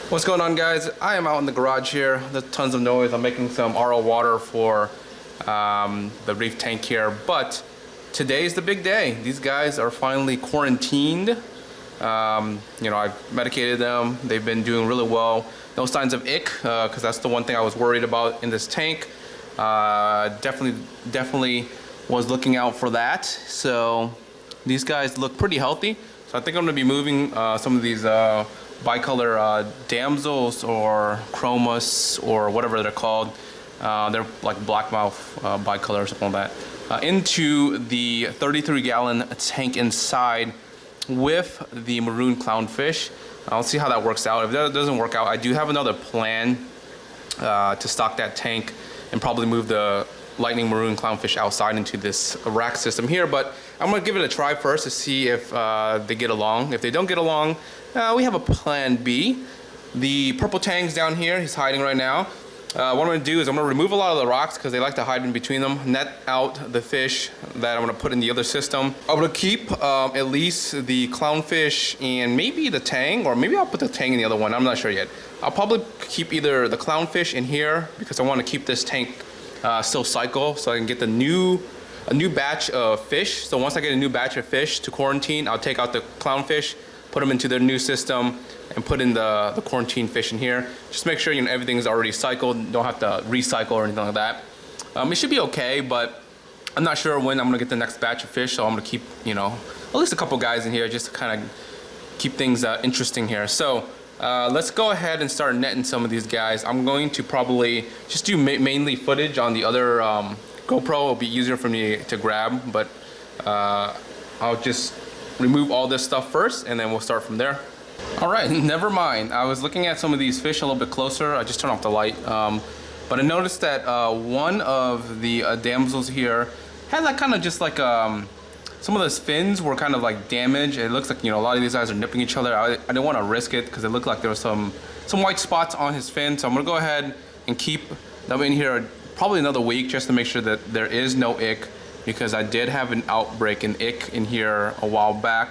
What's going on, guys? I am out in the garage here. There's tons of noise. I'm making some RO water for the reef tank here, but today's the big day. These guys are finally quarantined. I've medicated them. They've been doing really well. No signs of ick, because that's the one thing I was worried about in this tank. Definitely was looking out for that. So these guys look pretty healthy. So I think I'm gonna be moving some of these bicolor damsels or chromas or whatever they're called. They're like blackmouth bicolor or something like that. Into the 33-gallon tank inside with the maroon clownfish. I'll see how that works out. If that doesn't work out, I do have another plan to stock that tank and probably move the lightning maroon clownfish outside into this rack system here. But I'm gonna give it a try first to see if they get along. If they don't get along, we have a plan B. The purple tang's down here. He's hiding right now. What I'm gonna do is I'm gonna remove a lot of the rocks because they like to hide in between them, net out the fish that I'm gonna put in the other system. I'm gonna keep at least the clownfish and maybe the tang, or maybe I'll put the tang in the other one. I'm not sure yet. I'll probably keep either the clownfish in here because I wanna keep this tank still cycle so I can get a new batch of fish. So once I get a new batch of fish to quarantine, I'll take out the clownfish, put them into their new system, and put in the quarantine fish in here. Just make sure everything's already cycled. Don't have to recycle or anything like that. It should be okay, but I'm not sure when I'm gonna get the next batch of fish, so I'm gonna keep at least a couple guys in here just to kind of keep things interesting here. So let's go ahead and start netting some of these guys. I'm going to probably just do mainly footage on the other GoPro. It'll be easier for me to grab, but I'll just remove all this stuff first and then we'll start from there. All right, never mind. I was looking at some of these fish a little bit closer. I just turned off the light. But I noticed that one of the damsels here had like kind of just like some of those fins were kind of like damaged. It looks like a lot of these guys are nipping each other. I didn't want to risk it because it looked like there was some white spots on his fin. So I'm gonna go ahead and keep them in here probably another week just to make sure that there is no ick, because I did have an outbreak in ick in here a while back,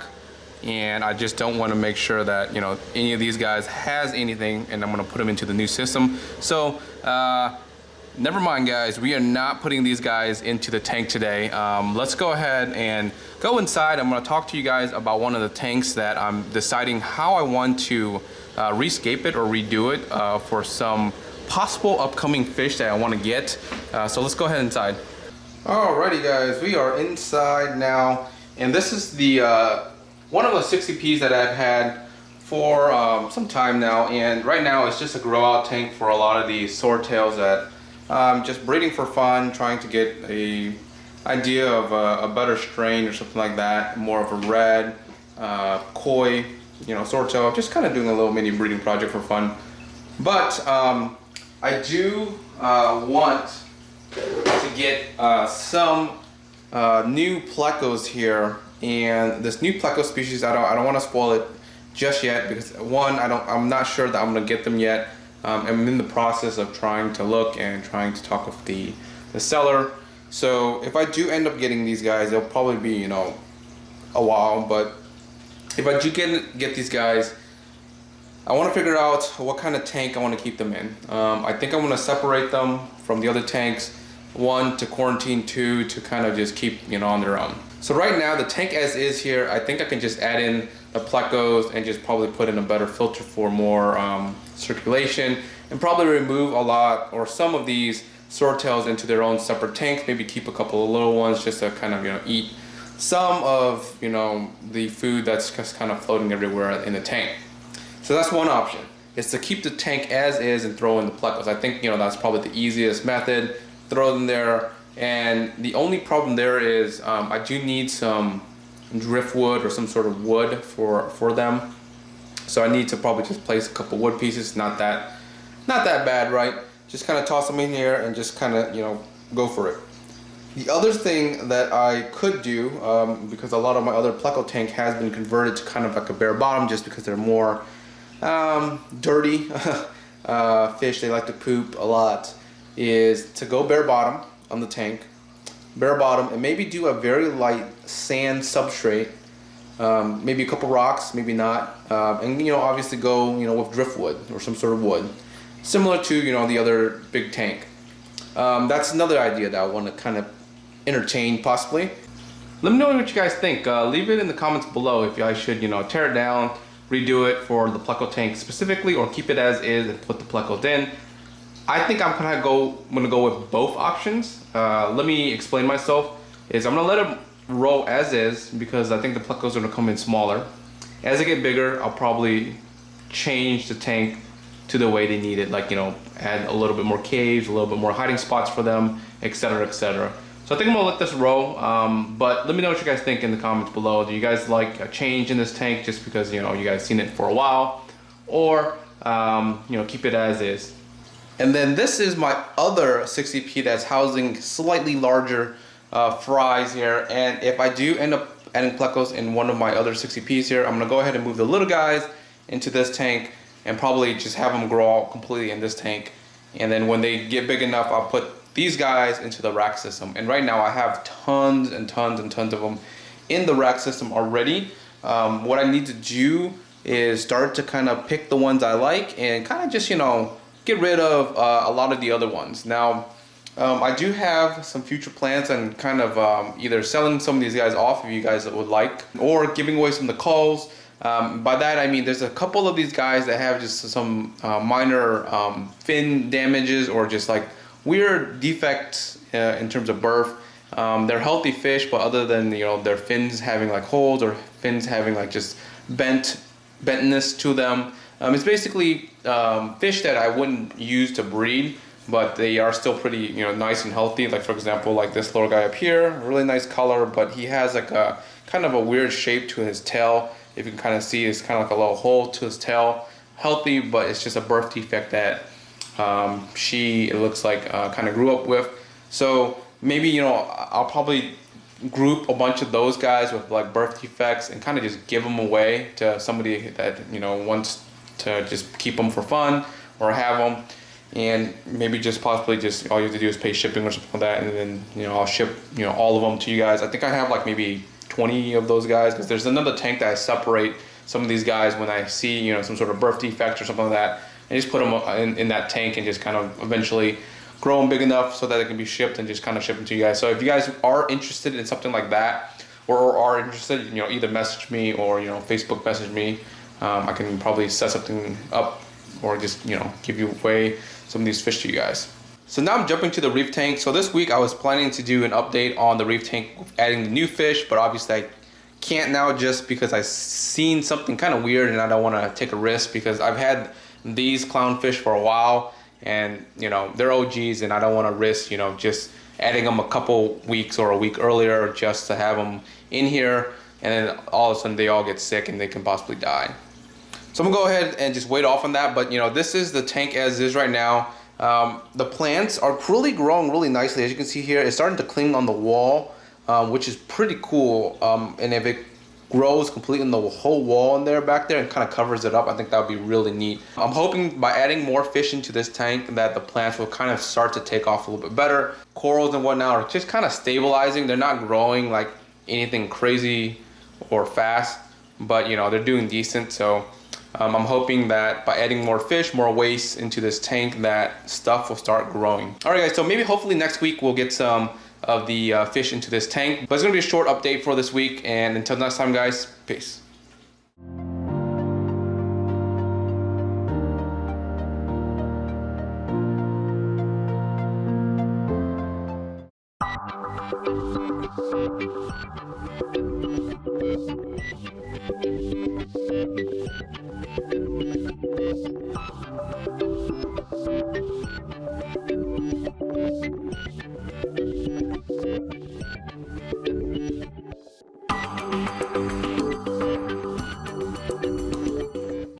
and I just don't want to make sure that any of these guys has anything, and I'm gonna put them into the new system. So never mind, guys, we are not putting these guys into the tank today. Let's go ahead and go inside. I'm gonna talk to you guys about one of the tanks that I'm deciding how I want to rescape it or redo it for some possible upcoming fish that I want to get. So let's go ahead inside. Alrighty, guys, we are inside now, and this is the one of the 60Ps that I've had for some time now, and right now it's just a grow out tank for a lot of these swordtails that I'm just breeding for fun, trying to get a idea of a better strain or something like that, more of a red, koi, swordtail, just kind of doing a little mini breeding project for fun. But I do want to get some new plecos here, and this new pleco species, I don't want to spoil it just yet because one, I'm not sure that I'm gonna get them yet. I'm in the process of trying to look and trying to talk with the seller. So if I do end up getting these guys, it'll probably be a while, but if I do get these guys, I want to figure out what kind of tank I want to keep them in. I think I want to separate them from the other tanks. One, to quarantine. Two, to kind of just keep on their own. So right now the tank as is here, I think I can just add in the plecos and just probably put in a better filter for more circulation, and probably remove a lot or some of these swordtails into their own separate tanks. Maybe keep a couple of little ones just to kind of eat some of the food that's just kind of floating everywhere in the tank. So that's one option, is to keep the tank as is and throw in the plecos. I think that's probably the easiest method. Throw them there, and the only problem there is I do need some driftwood or some sort of wood for them. So I need to probably just place a couple wood pieces. Not that bad, right? Just kind of toss them in here and just kind of go for it. The other thing that I could do, because a lot of my other pleco tank has been converted to kind of like a bare bottom, just because they're more dirty fish, they like to poop a lot, is to go bare bottom on the tank, bare bottom, and maybe do a very light sand substrate maybe a couple rocks, maybe not, and you know, obviously go, you know, with driftwood or some sort of wood, similar to, you know, the other big tank. That's another idea that I want to kind of entertain possibly. Let me know what you guys think. Leave it in the comments below if I should, you know, tear it down, redo it for the pleco tank specifically, or keep it as is and put the plecos in. I think I'm gonna go with both options. Let me explain myself. I'm gonna let it roll as is because I think the plecos are gonna come in smaller. As they get bigger, I'll probably change the tank to the way they need it, like, you know, add a little bit more caves, a little bit more hiding spots for them, etc., etc. So I think I'm gonna let this roll, but let me know what you guys think in the comments below. Do you guys like a change in this tank just because, you know, you guys seen it for a while, or you know, keep it as is? And then this is my other 60p that's housing slightly larger fries here, and if I do end up adding plecos in one of my other 60ps here, I'm gonna go ahead and move the little guys into this tank and probably just have them grow out completely in this tank. And then when they get big enough, I'll put these guys into the rack system. And right now I have tons and tons and tons of them in the rack system already. What I need to do is start to kind of pick the ones I like and kind of just, you know, get rid of a lot of the other ones. Now, I do have some future plans and kind of either selling some of these guys off if you guys would like, or giving away some of the calls. By that I mean there's a couple of these guys that have just some minor fin damages or just like weird defects in terms of birth. They're healthy fish, but other than, you know, their fins having like holes or fins having like just bentness to them, it's basically fish that I wouldn't use to breed, but they are still pretty, you know, nice and healthy. Like for example, like this little guy up here, really nice color, but he has like a kind of a weird shape to his tail. If you can kind of see, it's kind of like a little hole to his tail. Healthy, but it's just a birth defect that it looks like kind of grew up with. So maybe, you know, I'll probably group a bunch of those guys with like birth defects and kind of just give them away to somebody that, you know, wants to just keep them for fun or have them. And maybe just possibly just all you have to do is pay shipping or something like that, and then, you know, I'll ship, you know, all of them to you guys. I think I have like maybe 20 of those guys, because there's another tank that I separate some of these guys when I see, you know, some sort of birth defect or something like that, and just put them in that tank and just kind of eventually grow them big enough so that it can be shipped and just kind of ship them to you guys. So if you guys are interested in something like that, or are interested, you know, either message me or, you know, Facebook message me. I can probably set something up or just, you know, give you away some of these fish to you guys. So now I'm jumping to the reef tank. So this week I was planning to do an update on the reef tank, adding the new fish, but obviously I can't now just because I've seen something kind of weird and I don't want to take a risk, because I've had these clownfish for a while and, you know, they're OGs and I don't want to risk, you know, just adding them a couple weeks or a week earlier just to have them in here and then all of a sudden they all get sick and they can possibly die. So I'm gonna go ahead and just wait off on that, but you know, this is the tank as is right now. The plants are really growing really nicely. As you can see here, it's starting to cling on the wall, which is pretty cool. And if it grows completely in the whole wall in there back there and kind of covers it up, I think that would be really neat. I'm hoping by adding more fish into this tank that the plants will kind of start to take off a little bit better. Corals and whatnot are just kind of stabilizing. They're not growing like anything crazy or fast, but you know, they're doing decent. So I'm hoping that by adding more fish, more waste into this tank, that stuff will start growing. All right, guys, so maybe hopefully next week we'll get some of the fish into this tank. But it's gonna be a short update for this week, and until next time, guys, peace.